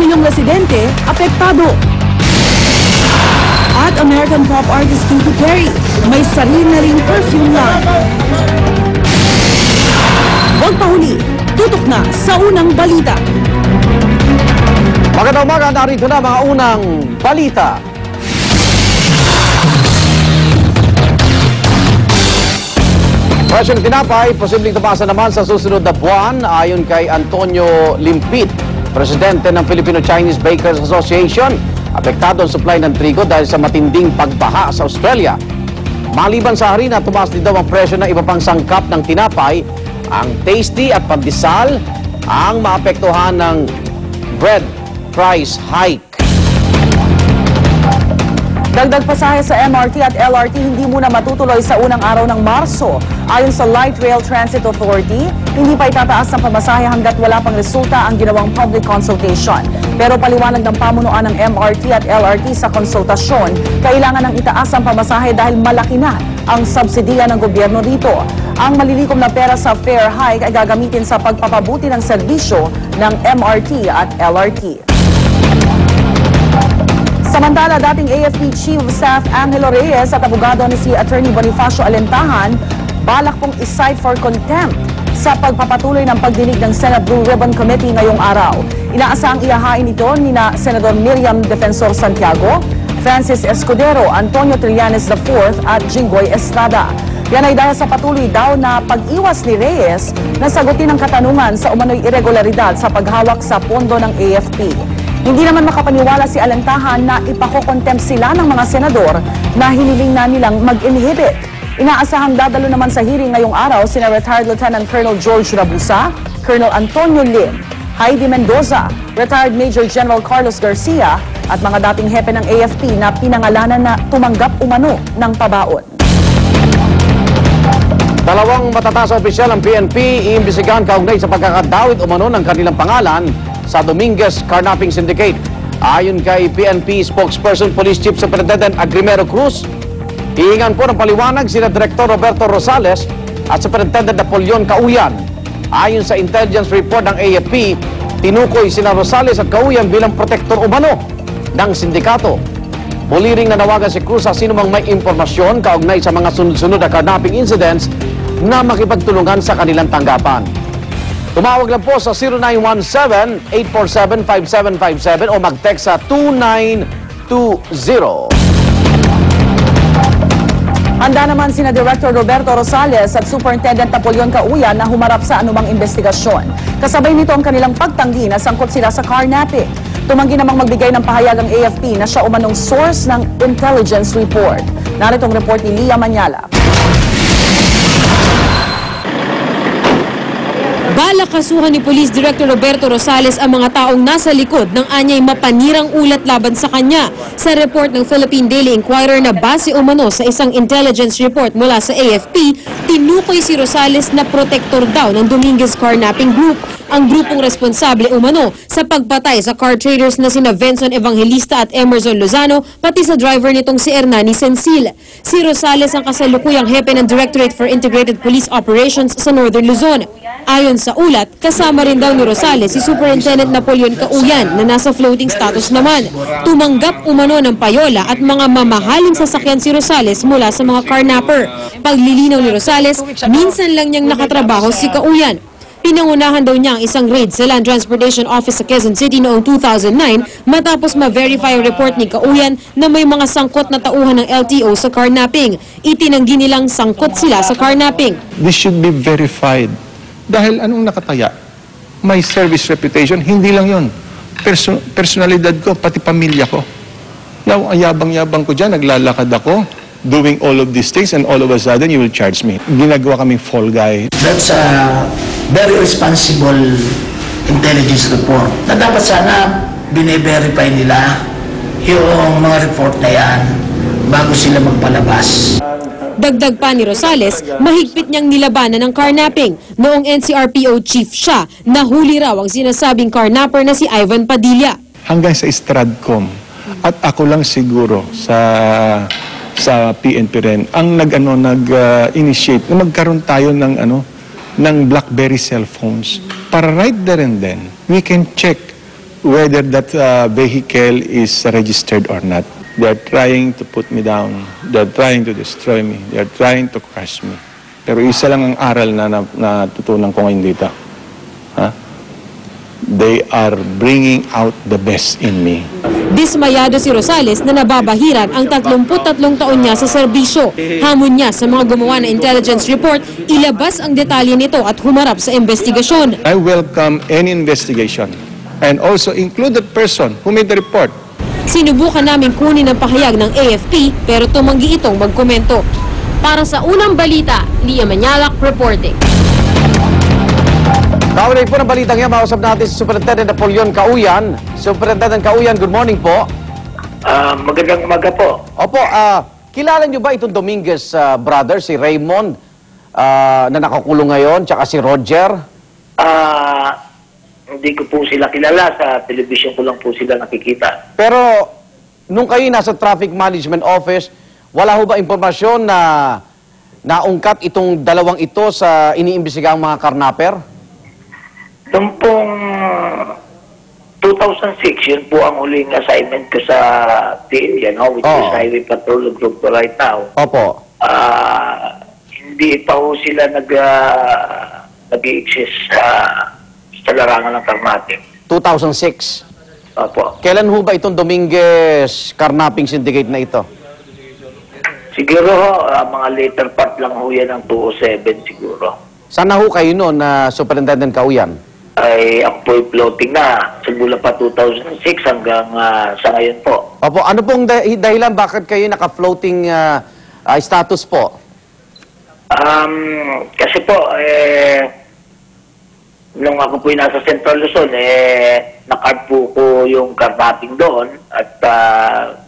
Pilipinong residente apektado. At American pop artist Katy Perry may sarili na ring perfume line. Huwag pahuli, tutok na sa unang balita. Magandang umaga, narito na mga unang balita. Presyong tinapay, posibleng tumasa naman sa susunod na buwan ayon kay Antonio Limpit, presidente ng Filipino-Chinese Bakers Association. Apektado ang supply ng trigo dahil sa matinding pagbaha sa Australia. Maliban sa harina, tumaas din daw ang presyo ng iba pang sangkap ng tinapay. Ang tasty at pandesal ang maapektuhan ng bread price hike. Dagdag pasahe sa MRT at LRT hindi muna matutuloy sa unang araw ng Marso. Ayon sa Light Rail Transit Authority, hindi pa itataas ang pamasahe hanggat wala pang resulta ang ginawang public consultation. Pero paliwanag ng pamunuan ng MRT at LRT sa konsultasyon, kailangan ng itaas ang pamasahe dahil malaki na ang subsidiya ng gobyerno dito. Ang malilikom na pera sa fare hike ay gagamitin sa pagpapabuti ng serbisyo ng MRT at LRT. Samantala, dating AFP Chief of Staff Angelo Reyes at abogado ni si Attorney Bonifacio Alentahan, balak pong isight for contempt sa pagpapatuloy ng pagdinig ng Senate Blue Ribbon Committee ngayong araw. Inaasahang ihahain ito ni Senador Miriam Defensor Santiago, Francis Escudero, Antonio Trillanes IV at Jinggoy Estrada. Yan ay dahil sa patuloy daw na pag-iwas ni Reyes na sagutin ang katanungan sa umano'y irregularidad sa paghawak sa pondo ng AFP. Hindi naman makapaniwala si Alentahan na ipakokontempt sila ng mga senador na hiniling na nilang mag-inhibit. Inaasahang dadalo naman sa hearing ngayong araw sina retired Lieutenant Colonel George Rabusa, Colonel Antonio Lim, Heidi Mendoza, retired Major General Carlos Garcia at mga dating hepe ng AFP na pinangalanan na tumanggap umano ng pabaon. Dalawang matataas na opisyal ng PNP iimbestigahan kaugnay sa pagkakadawit umano ng kanilang pangalan sa Dominguez Carnapping Syndicate. Ayon kay PNP spokesperson Police Chief Superintendent Agrimero Cruz, hihingan po ng paliwanag sina Director Roberto Rosales at Superintendent Napoleon Cauyan. Ayon sa intelligence report ng AFP, tinukoy sina Rosales at Cauyan bilang protektor umano ng sindikato. Muli ring nanawagan si Cruz sa sinumang may impormasyon kaugnay sa mga sunod-sunod na carnapping incidents na makipagtulungan sa kanilang tanggapan. Tumawag lang po sa 0917-847-5757 o mag-text sa 2920. Handa naman sina Director Roberto Rosales at Superintendent Napoleon Cauyan na humarap sa anumang investigasyon. Kasabay nito ang kanilang pagtanggi na sangkot sila sa carnapping. Tumanggi namang magbigay ng pahayag ang AFP na siya umanong source ng intelligence report. Narito ang report ni Lia Manyala. Balak kasuhan ni Police Director Roberto Rosales ang mga taong nasa likod ng anyay mapanirang ulat laban sa kanya. Sa report ng Philippine Daily Inquirer na base umano sa isang intelligence report mula sa AFP, tinukoy si Rosales na protektor daw ng Dominguez Carnapping Group, ang grupong responsable umano sa pagpatay sa car traders na sina Vincent Evangelista at Emerson Lozano, pati sa driver nitong si Hernani Sensil. Si Rosales ang kasalukuyang hepe ng Directorate for Integrated Police Operations sa Northern Luzon. Ayon sa ulat, kasama rin daw ni Rosales si Superintendent Napoleon Cauyan na nasa floating status naman. Tumanggap umano ng payola at mga mamahaling sasakyan si Rosales mula sa mga carnapper. Paglilinaw ni Rosales, minsan lang niyang nakatrabaho si Cauyan. Pinangunahan daw niya ang isang raid sa Land Transportation Office sa Quezon City noong 2009 matapos ma-verify ang report ni Cauyan na may mga sangkot na tauhan ng LTO sa carnapping. Itinanggi nilang sangkot sila sa carnapping. This should be verified. Dahil anong nakataya? May service reputation, hindi lang yon. Personalidad ko, pati pamilya ko. Now, ang yabang-yabang ko dyan, naglalakad ako, doing all of these things, and all of a sudden, you will charge me. Ginagawa kaming fall guy. That's a very responsible intelligence report na dapat sana bine-verify nila yung mga report na yan bago sila magpalabas. Dagdag pa ni Rosales, mahigpit niyang nilabanan ng carnapping. Noong NCRPO chief siya, nahuli raw ang sinasabing carnapper na si Ivan Padilla. Hanggang sa Stradcom. At ako lang siguro sa PNP rin ang nag-initiate na magkaroon tayo ng BlackBerry cellphones para right there and then we can check whether that vehicle is registered or not. They are trying to put me down. They are trying to destroy me. They are trying to crush me. Pero isa lang ang aral na natutunan ko ngayon dito. They are bringing out the best in me. Dismayado si Rosales na nababahiran ang 33 taon niya sa serbisyo. Hamon niya sa mga gumawa ng intelligence report, ilabas ang detalye nito at humarap sa investigasyon. I welcome any investigation and also include the person who made the report. Sinubukan namin kunin ang pahayag ng AFP pero tumanggi itong magkomento. Para sa unang balita, Lia Manyalak reporting. Kaugnay po ng balitang yan, mausap natin si Superintendent Napoleon Cauyan. Superintendent Cauyan, good morning po. Magandang umaga po. Opo, kilala niyo ba itong Dominguez brother, si Raymond, na nakakulong ngayon, tsaka si Roger? Hindi ko po sila kilala. Sa television ko lang po sila nakikita. Pero, nung kayo nasa Traffic Management Office, wala ho ba impormasyon na naungkat itong dalawang ito sa iniimbestigang mga karnaper? Noong pong 2006, yun po ang huling assignment ko sa team, which is Highway Patrol Group right now. Opo. Hindi pa ho sila nag-i-exist sa larangan ng karnating. 2006. Opo. Kailan ho ba itong Dominguez Carnapping Syndicate na ito? Siguro mga later part lang ho yan ng 2007 siguro. Sana ho kayo noon na Superintendent Cauyan? Ay ako po floating na simula pa 2006 hanggang sa ngayon po. Opo, ano pong dahilan bakit kayo naka-floating status po? Kasi po, nung ako po nasa Central Luzon, naka-card po ko yung karnating doon at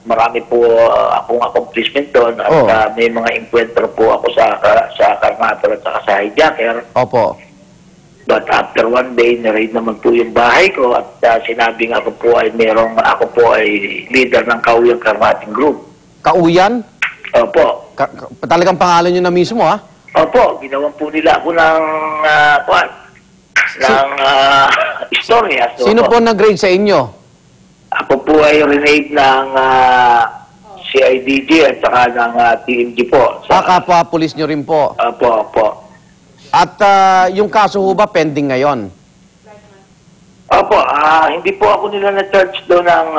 marami po akong accomplishment doon at may mga encuentro po ako sa karnator at sa hijacker. Opo. But after one day, na-raid naman po yung bahay ko at sinabing ako po ay leader ng Kauyang Karnating Group. Kauyan? Opo. Talagang pangalan nyo na mismo, ha? Opo, ginawan po nila ako ng istorya. So, Sino po nag-grade sa inyo? Ako po ay renade ng CIDG at saka ng TMG po. Kapwa pulis nyo rin po. Opo. At yung kaso ho ba pending ngayon? Opo, hindi po ako nila na-charge doon ng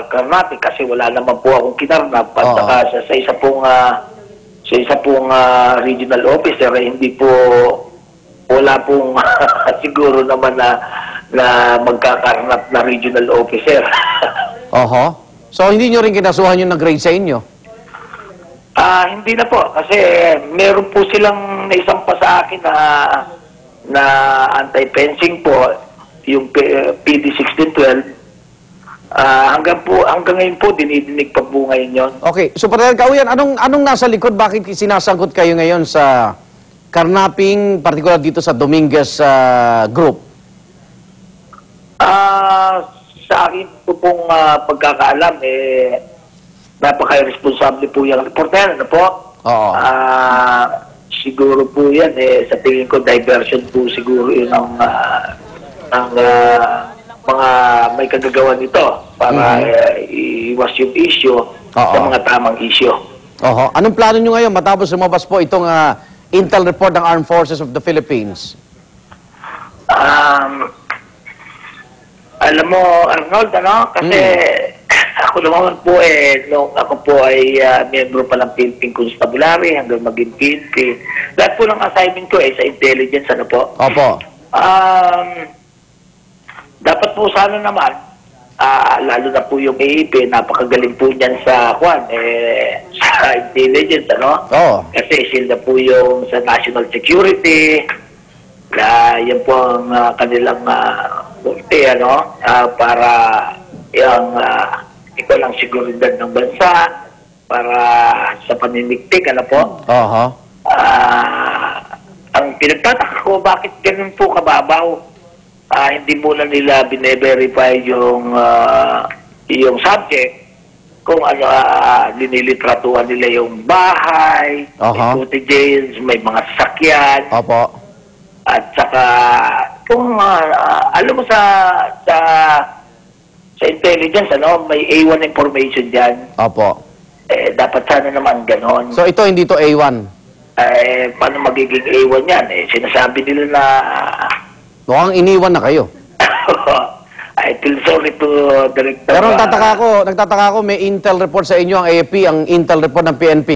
karnating kasi wala naman po akong kinarnap at saka sa isa pong regional officer hindi po wala pong siguro naman na magkakarnap na regional officer. Oho. So hindi nyo rin kinasuhan yung nag-grade sa inyo? Hindi na po kasi meron po silang naisampa sa akin na anti-fencing po yung PD 1612. Hanggang ngayon po dinidinig pa po ngayon yun. Okay. Superintendent Cauyan, anong nasa likod? Bakit sinasangkot kayo ngayon sa karnapping, particular dito sa Dominguez Group? Sa akin po pong pagkakaalam, napaka-responsable po yung reporter, ano po? Oo. Siguro po yan, sa tingin ko, diversion po siguro yun ng mga may kagagawa nito para iwas yung issue sa mga tamang issue. Oho. Anong plano nyo ngayon matapos lumabas po itong intel report ng Armed Forces of the Philippines? Alam mo, Arnold, kasi ako naman po nung ako po ay miyembro pa ng Philippine Constabulary hanggang maging PNP. Lahat po ng assignment ko sa intelligence, ano po? Opo. Dapat po sana naman, lalo na po yung AEP, napakagaling po niyan sa sa intelligence, ano? Oo. Kasi sila po yung sa national security, yan po ang kanilang ulti, ano? Para yung ikaw lang seguridad ng bansa, para sa paniniktik, ano po? Oho. Ang pinagtataka ko, bakit ganun po kababaw? Hindi muna nila bine-verify yung subject kung ano, linilitratuhan nila yung bahay, may cottages, may mga sasakyan. Opo. At saka Kung alam mo sa intelligence, may A1 information diyan. Opo. Dapat sana naman ganon. So ito hindi to A1. Paano magiging A1 yan? Sinasabi nila na Mukhang iniwan na kayo. I feel sorry to Director. Pero nagtataka ako may intel report sa inyo ang AFP, ang intel report ng PNP.